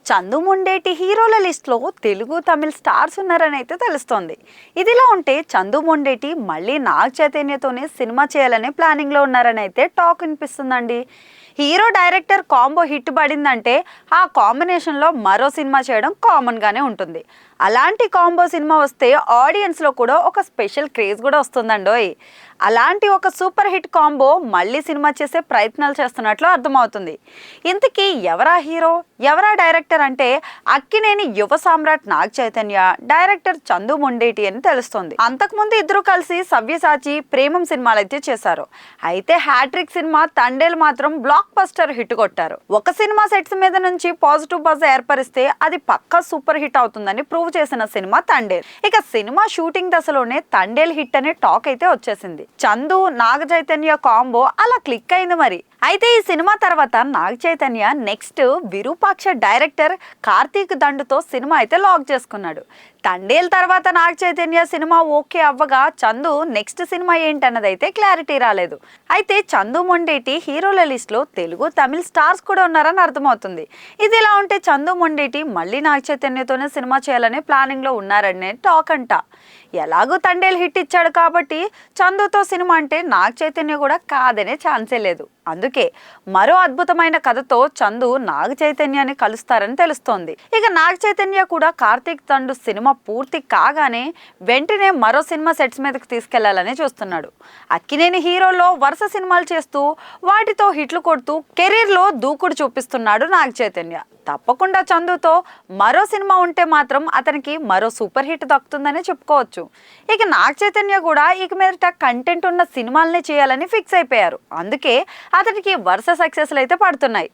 చందు మొండేటి హీరోల లిస్ట్లో తెలుగు తమిళ స్టార్స్ ఉన్నారని అయితే తెలుస్తోంది. ఇదిలా ఉంటే చందు మొండేటి మళ్ళీ నాగ చైతన్యతోనే సినిమా చేయాలనే ప్లానింగ్లో ఉన్నారని అయితే టాక్ వినిపిస్తుందండి. హీరో డైరెక్టర్ కాంబో హిట్ పడిందంటే ఆ కాంబినేషన్లో మరో సినిమా చేయడం కామన్గానే ఉంటుంది. అలాంటి కాంబో సినిమా వస్తే ఆడియన్స్లో కూడా ఒక స్పెషల్ క్రేజ్ కూడా వస్తుందండోయ్. అలాంటి ఒక సూపర్ హిట్ కాంబో మళ్ళీ సినిమా చేసే ప్రయత్నాలు చేస్తున్నట్లు అర్థమవుతుంది. ఇంతకీ ఎవరా హీరో, ఎవరా డైరెక్టర్ అంటే అక్కినేని యువ సామ్రాట్ నాగ చైతన్య, డైరెక్టర్ చందు మొండేటి అని తెలుస్తుంది. అంతకుముందు ఇద్దరు కలిసి సవ్యసాచి, ప్రేమం సినిమాలు అయితే చేశారు. అయితే హ్యాట్రిక్ సినిమా తండేల్ మాత్రం బ్లాక్ బస్టర్ హిట్ కొట్టారు. ఒక సినిమా సెట్స్ మీద నుంచి పాజిటివ్ బజ్ ఏర్పరిస్తే అది పక్కా సూపర్ హిట్ అవుతుందని ప్రూవ్ చేసిన సినిమా తండేల్. ఇక సినిమా షూటింగ్ దశలోనే తండేల్ హిట్ అనే టాక్ అయితే వచ్చేసింది. చందు నాగ చైతన్య కాంబో అలా క్లిక్ అయింది మరి. అయితే ఈ సినిమా తర్వాత నాగ చైతన్య నెక్స్ట్ విరూపాక్ష డైరెక్టర్ కార్తీక్ దండుతో సినిమా అయితే లాక్ చేసుకున్నాడు. తండేల్ తర్వాత నాగ చైతన్య సినిమా ఓకే అవ్వగా చందు నెక్స్ట్ సినిమా ఏంటన్నది అయితే క్లారిటీ రాలేదు. అయితే చందు మొండేటి హీరోల లిస్ట్లో తెలుగు తమిళ స్టార్స్ కూడా ఉన్నారని అర్థమవుతుంది. ఇది ఇలా ఉంటే చందు మొండేటి మళ్ళీ నాగ చైతన్యతోనే సినిమా చేయాలనే ప్లానింగ్లో ఉన్నారనే టాక్ అంట. ఎలాగో తండేల్ హిట్ ఇచ్చాడు కాబట్టి చందుతో సినిమా అంటే నాగ చైతన్య కూడా కాదనే ఛాన్సే లేదు. అందుకే మరో అద్భుతమైన కథతో చందు నాగ చైతన్యాన్ని కలుస్తారని తెలుస్తోంది. ఇక నాగ చైతన్య కూడా కార్తీక్ తండు సినిమా పూర్తి కాగానే వెంటనే మరో సినిమా సెట్స్ మీదకి తీసుకెళ్లాలని చూస్తున్నాడు. అక్కినేని హీరోలో వరుస సినిమాలు చేస్తూ వాటితో హిట్లు కొడుతూ కెరీర్లో దూకుడు చూపిస్తున్నాడు నాగ చైతన్య. తప్పకుండా చందుతో మరో సినిమా ఉంటే మాత్రం అతనికి మరో సూపర్ హిట్ దక్కుతుందని చెప్పుకోవచ్చు. ఇక నాగ చైతన్య కూడా ఇక మీదట కంటెంట్ ఉన్న సినిమాలనే చేయాలని ఫిక్స్ అయిపోయారు. అందుకే అతనికి వరుస సక్సెస్లు అయితే పడుతున్నాయి.